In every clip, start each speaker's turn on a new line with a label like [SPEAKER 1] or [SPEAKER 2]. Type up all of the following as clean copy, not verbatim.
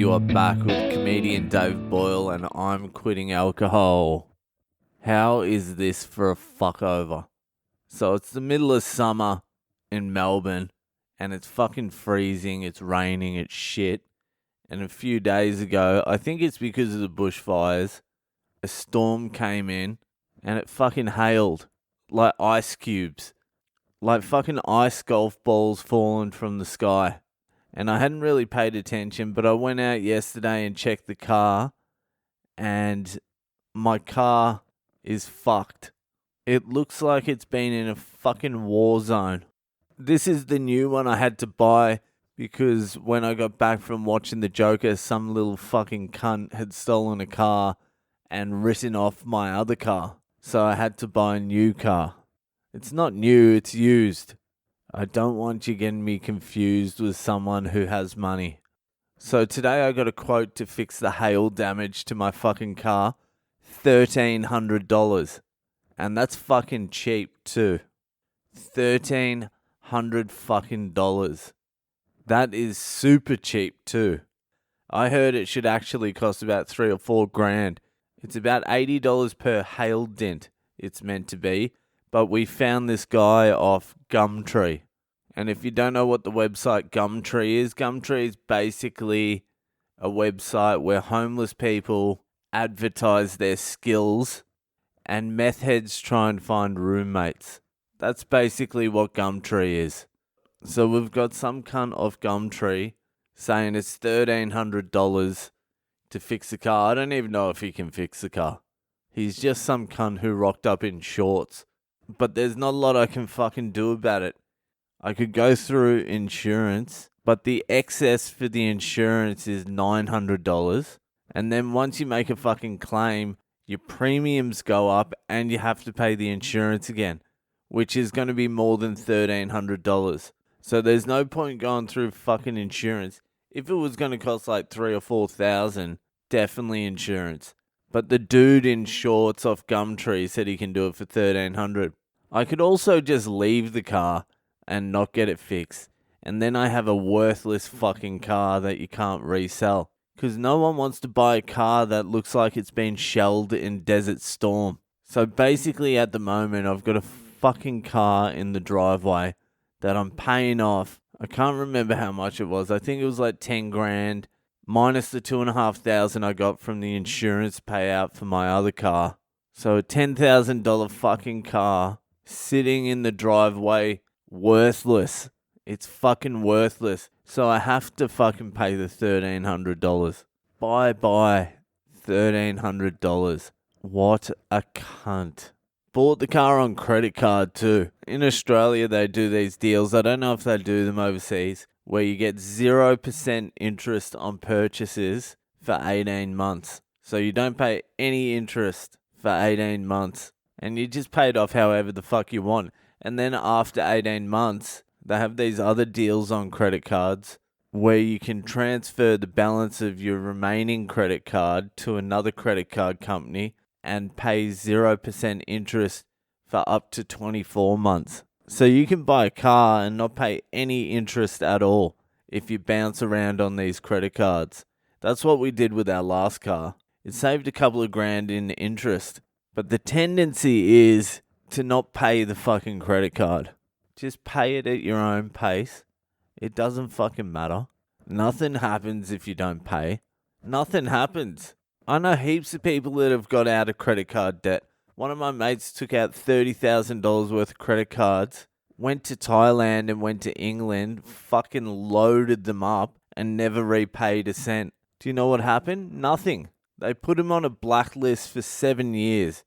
[SPEAKER 1] You are back with comedian David Boyle, and I'm quitting alcohol. How is this for a fuckover? So it's the middle of summer in Melbourne, and it's fucking freezing, it's raining, it's shit. And a few days ago, I think it's because of the bushfires, a storm came in, and it fucking hailed like ice cubes. Like fucking ice golf balls falling from the sky. And I hadn't really paid attention, but I went out yesterday and checked the car, and my car is fucked. It looks like it's been in a fucking war zone. This is the new one I had to buy because when I got back from watching the Joker, some little fucking cunt had stolen a car and written off my other car. So I had to buy a new car. It's not new, it's used. I don't want you getting me confused with someone who has money. So today I got a quote to fix the hail damage to my fucking car. $1,300. And that's fucking cheap too. $1,300 fucking dollars. That is super cheap too. I heard it should actually cost about $3 or $4 grand. It's about $80 per hail dent it's meant to be. But we found this guy off Gumtree. And if you don't know what the website Gumtree is basically a website where homeless people advertise their skills and meth heads try and find roommates. That's basically what Gumtree is. So we've got some cunt off Gumtree saying it's $1,300 to fix the car. I don't even know if he can fix the car. He's just some cunt who rocked up in shorts. But there's not a lot I can fucking do about it. I could go through insurance, but the excess for the insurance is $900. And then once you make a fucking claim, your premiums go up and you have to pay the insurance again, which is going to be more than $1,300. So there's no point going through fucking insurance. If it was going to cost like $3,000 or $4,000, definitely insurance. But the dude in shorts off Gumtree said he can do it for $1,300. I could also just leave the car and not get it fixed. And then I have a worthless fucking car that you can't resell. Because no one wants to buy a car that looks like it's been shelled in Desert Storm. So basically at the moment I've got a fucking car in the driveway that I'm paying off. I can't remember how much it was. I think it was like 10 grand. Minus the $2,500 I got from the insurance payout for my other car. So a $10,000 fucking car sitting in the driveway, worthless. It's fucking worthless. So I have to fucking pay the $1,300. Bye. $1,300. What a cunt. Bought the car on credit card too. In Australia they do these deals. I don't know if they do them overseas, where you get 0% interest on purchases for 18 months. So you don't pay any interest for 18 months. And you just pay it off however the fuck you want. And then after 18 months, they have these other deals on credit cards where you can transfer the balance of your remaining credit card to another credit card company and pay 0% interest for up to 24 months. So you can buy a car and not pay any interest at all if you bounce around on these credit cards. That's what we did with our last car. It saved a couple of grand in interest. But the tendency is to not pay the fucking credit card. Just pay it at your own pace. It doesn't fucking matter. Nothing happens if you don't pay. Nothing happens. I know heaps of people that have got out of credit card debt. One of my mates took out $30,000 worth of credit cards, went to Thailand and went to England, fucking loaded them up and never repaid a cent. Do you know what happened? Nothing. They put him on a blacklist for 7 years.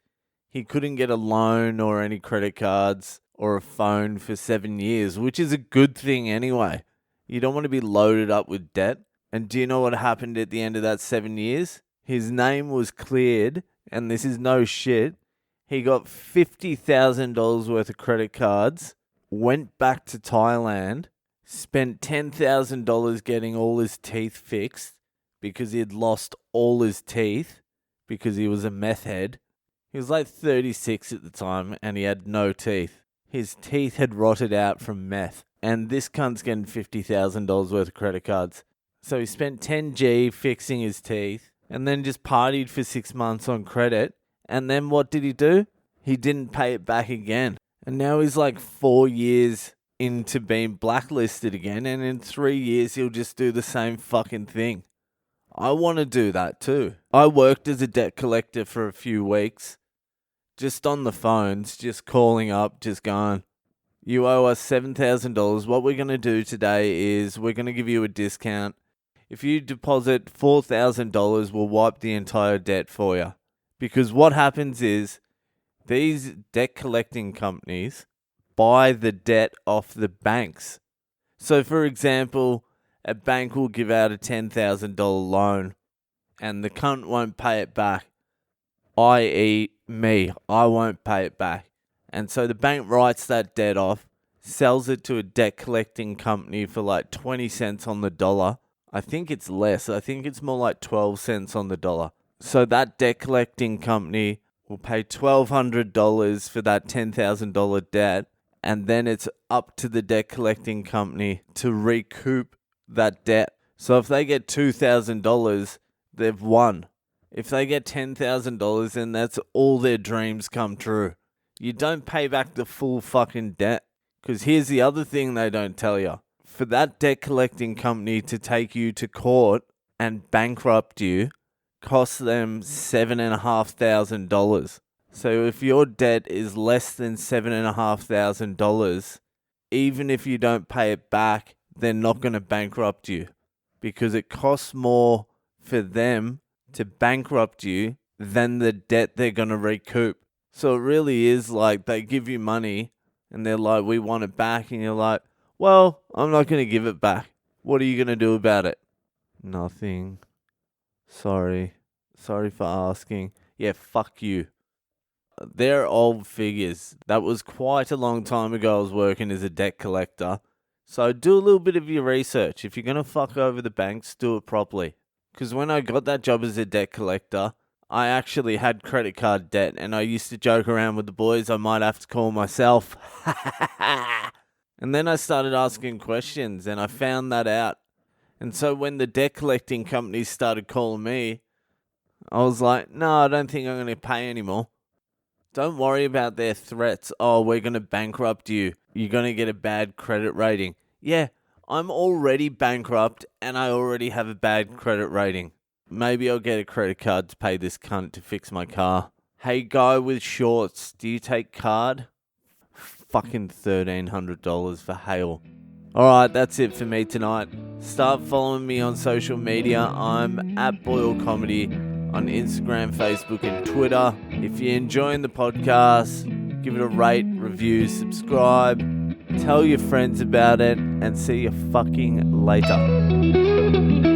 [SPEAKER 1] He couldn't get a loan or any credit cards or a phone for 7 years, which is a good thing anyway. You don't want to be loaded up with debt. And do you know what happened at the end of that 7 years? His name was cleared, and this is no shit. He got $50,000 worth of credit cards, went back to Thailand, spent $10,000 getting all his teeth fixed because he had lost all his teeth because he was a meth head. He was like 36 at the time and he had no teeth. His teeth had rotted out from meth. And this cunt's getting $50,000 worth of credit cards. So he spent 10G fixing his teeth and then just partied for 6 months on credit. And then what did he do? He didn't pay it back again. And now he's like 4 years into being blacklisted again. And in 3 years, he'll just do the same fucking thing. I want to do that too. I worked as a debt collector for a few weeks. Just on the phones, just calling up, just going, you owe us $7,000. What we're going to do today is we're going to give you a discount. If you deposit $4,000, we'll wipe the entire debt for you. Because what happens is these debt collecting companies buy the debt off the banks. So, for example, a bank will give out a $10,000 loan and the cunt won't pay it back, i.e. me. I won't pay it back. And so the bank writes that debt off, sells it to a debt collecting company for like 20 cents on the dollar. I think it's less. I think it's more like 12 cents on the dollar. So that debt collecting company will pay $1,200 for that $10,000 debt. And then it's up to the debt collecting company to recoup that debt. So if they get $2,000, they've won. If they get $10,000, then that's all their dreams come true. You don't pay back the full fucking debt. Because here's the other thing they don't tell you. For that debt collecting company to take you to court and bankrupt you costs them $7,500. So if your debt is less than $7,500, even if you don't pay it back, they're not going to bankrupt you. Because it costs more for them to bankrupt you than the debt they're going to recoup. So it really is like they give you money and they're like, we want it back. And you're like, well, I'm not going to give it back. What are you going to do about it? Nothing. Sorry for asking. Yeah, fuck you. They're old figures. That was quite a long time ago I was working as a debt collector. So do a little bit of your research. If you're going to fuck over the banks, do it properly. Because when I got that job as a debt collector, I actually had credit card debt. And I used to joke around with the boys, I might have to call myself. And then I started asking questions and I found that out. And so when the debt collecting companies started calling me, I was like, no, I don't think I'm going to pay anymore. Don't worry about their threats. Oh, we're going to bankrupt you. You're going to get a bad credit rating. Yeah, I'm already bankrupt and I already have a bad credit rating. Maybe I'll get a credit card to pay this cunt to fix my car. Hey, guy with shorts, do you take card? Fucking $1,300 for hail. Alright, that's it for me tonight. Start following me on social media. I'm at Boyle Comedy on Instagram, Facebook, and Twitter. If you're enjoying the podcast, give it a rate, review, subscribe, tell your friends about it, and see you fucking later.